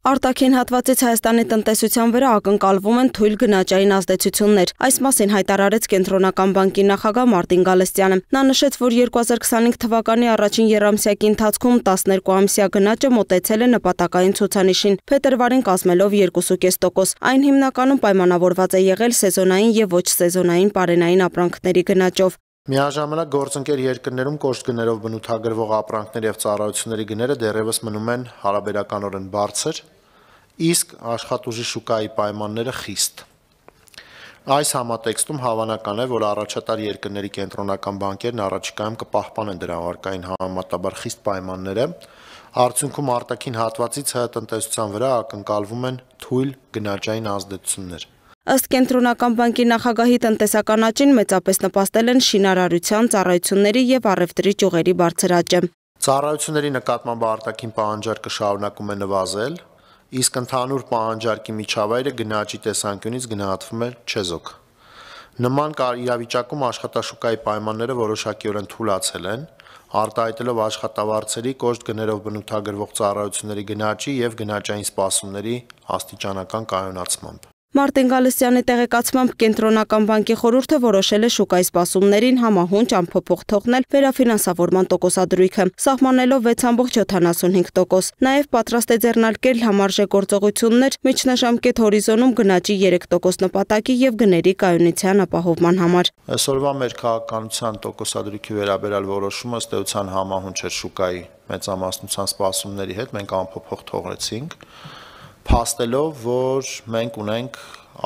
Արտաքին հատվածից Հայաստանի տնտեսության վրա ակնկալվում են թույլ գնաճային ազդեցություններ։ Այս մասին հայտարարեց Կենտրոնական բանկի նախագահ Մարտին Գալստյանը։ Նա նշեց, որ 2025 թվականի առաջին եռամսյակի ընթացքում 12-ամսյա գնաճը մոտեցել է նպատակային ցուցանիշին, փետրվարին կազմելով 2.5%։ Այն հիմնականում պայմանավորված է եղել սեզոնային եւ ոչ սեզոնային պարենային ապրանքների գնաճով։ Միաժամանակ գործընկեր երկրներում կոշտ գներով բնութագրվող ապրանքների եւ ծառայությունների գները դեռևս մնում են հարաբերականորեն բարձր, իսկ աշխատուժի շուկայի պայմանները խիստ։ Այս համատեքստում հավանական է, որ առաջատար երկրների կենտրոնական բանկերն առաջիկայում կպահպանեն դրամարկային համեմատաբար խիստ պայմանները, արդյունքում արտաքին հատվածից տնտեսության վրա ակնկալվում են թույլ գնաճային ազդեցություններ։ Ըստ Կենտրոնական բանկի նախագահի տնտեսական աճին մեծապես նպաստել են շինարարության, ծառայությունների եւ առևտրի ճյուղերի բարձր աճը։ Ծառայությունների նկատմամբ արտաքին պահանջարկը շարունակում է նվազել, իսկ ընդհանուր պահանջարկի միջավայրը գնաճի տեսանկյունից գնահատվում է չեզոք։ Նման իրավիճակում աշխատաշուկայի պայմանները որոշակիորեն թուլացել են, արտահայտելով աշխատավարձերի, կոշտ գներով բնութագրվող ծառայությունների գնաճի եւ գնաճային սպասումների աստիճանական կայունացմամբ։ Մարտին Գալստյանի տեղեկացմամբ Կենտրոնական բանկի խորհուրդը որոշել է շուկայի սպասումներին համահունչ անփոփոխ թողնել վերաֆինանսավորման տոկոսադրույքը, սահմանելով 6.75%։ Նաև պատրաստ է ձեռնարկել համարժեք գործողություններ միջնաժամկետ հորիզոնում գնաճի 3% նպատակի եւ գների կայունության ապահովման համար։ Այսօրվա մեր քաղաքականության տոկոսադրույքի վերաբերյալ որոշումը ըստ էության համահունչ է շուկայի մեծամասնության սպասումների հետ, մենք անփոփոխ թողեցինք, փաստելով, որ մենք ունենք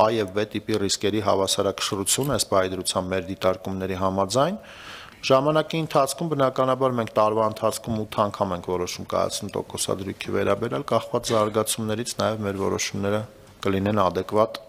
A եւ B տիպի ռիսկերի հավասարակշռություն այս պայդրությամբ մեր դիտարկումների համաձայն, ժամանակի ընթացքում բնականաբար մենք տարվա ընթացքում 8 անգամ ենք որոշում կայացնում տոկոսադրույքի վերաբերյալ, կախված զարգացումներից նաեւ մեր որոշումները կլինեն adekvat,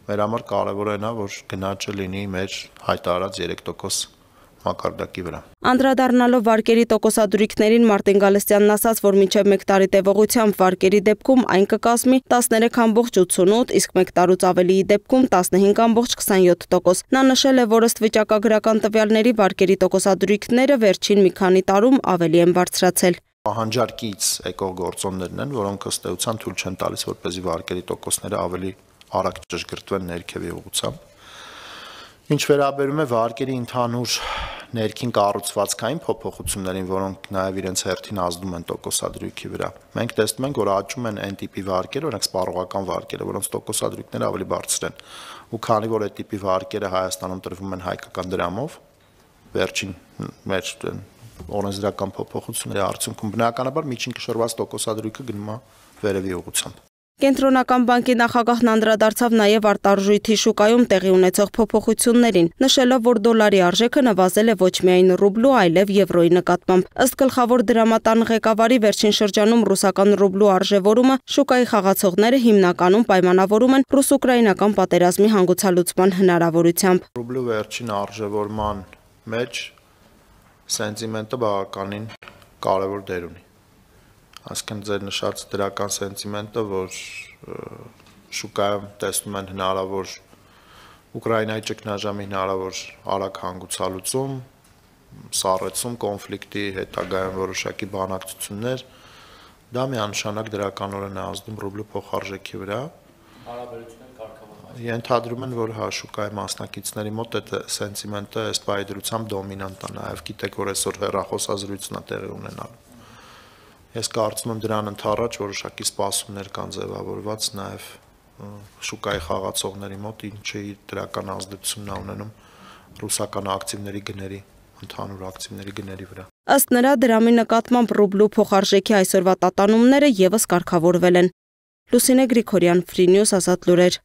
մեր համար կարևոր է նա, որ գնաճը լինի մեր հայտարարած 3% մակարդակի վրա։ Անդրադառնալով վարկերի տոկոսադրույքներին Մարտին Գալստյանն ասաց, որ մինչև 1 տարի տևողությամբ վարկերի դեպքում այն կկազմի 13.88, իսկ 1 տարուց ավելիի դեպքում 15.27%։ Նա նշել է, որ ըստ վիճակագրական տվյալների վարկերի տոկոսադրույքները վերջին մի քանի տարում ավելի են բարձրացել։ Պահանջարկից եկող գործոններն են, որոնք ըստ էության թույլ չեն տալիս, որպեսզի վարկերի տոկոսները ավելի արագ ճշգրտվեն ներքևի ուղղությամբ։ Ինչ վերաբերում է վարկերի ընդհանուր ներքին կառուցվածքային փոփոխություններին, որոնք նաև իրենց հերթին ազդում են տոկոսադրույքի վրա, մենք տեսնում ենք, որ աճում են N տիպի վարկերը, օրինակ սպառողական վարկերը, որոնց տոկոսադրույքները ավելի բարձր են։ Ու քանի որ այդ տիպի վարկերը Հայաստանում տրվում են հայկական դրամով, վերջին մեր օրենսդրական փոփոխությունների արդյունքում բնականաբար միջին կշռված տոկոսադրույքը գնում է վերևի ուղղությամբ։ Կենտրոնական բանկի նախագահն անդրադարձավ նաև արտարժույթի շուկայում տեղի ունեցող փոփոխություններին, նշելով, որ դոլարի արժեքը նվազել է ոչ միայն ռուբլու, այլև եվրոյի նկատմամբ։ Ըստ գլխավոր դրամատան ղեկավարի վերջին շրջանում ռուսական ռուբլու արժևորումը շուկայի խաղացողները հիմնականում պայմանավորում են ռուս-ուկրաինական պատերազմի հանգուցալուծման հնարավորությամբ։ Ռուբլու վերջին արժևորման մեջ սենտիմենտը բավականին կարևոր դեր ունի։ Այսինքն ձեր նշած դրական սենտիմենտը, որ շուկայում տեսնում են հնարավոր Ուկրաինայի ճգնաժամի հնարավոր արագ հանգուցալուծում, սառեցում կոնֆլիկտի հետագայում որոշակի բանակցություններ, դա միանշանակ դրականորեն է ազդում ռուբլու փոխարժեքի վրա։ Ենթադրում են, որ շուկայի մասնակիցների մոտ այդ սենտիմենտը այս պայդրությամբ դոմինանտ է, նաև գիտեք, որ այսօր հեռախոսազրույցն է տեղի ունենալու։ Ես կարծում եմ դրան ընդառաջ որոշակի սպասումներ կան ձևավորված նաև շուկայի խաղացողների մոտ, ինչը իր դրական ազդեցությունն է ունենում ռուսական ակտիվների գների, ընդհանուր ակտիվների գների վրա։ Ըստ նրա դրամի նկատմամբ ռուբլու փոխարժեքի այսօրվա տատանումները եւս կարգավորվել են։ Լուսինե Գրիգորյան, Free News, Ազատ լուրեր։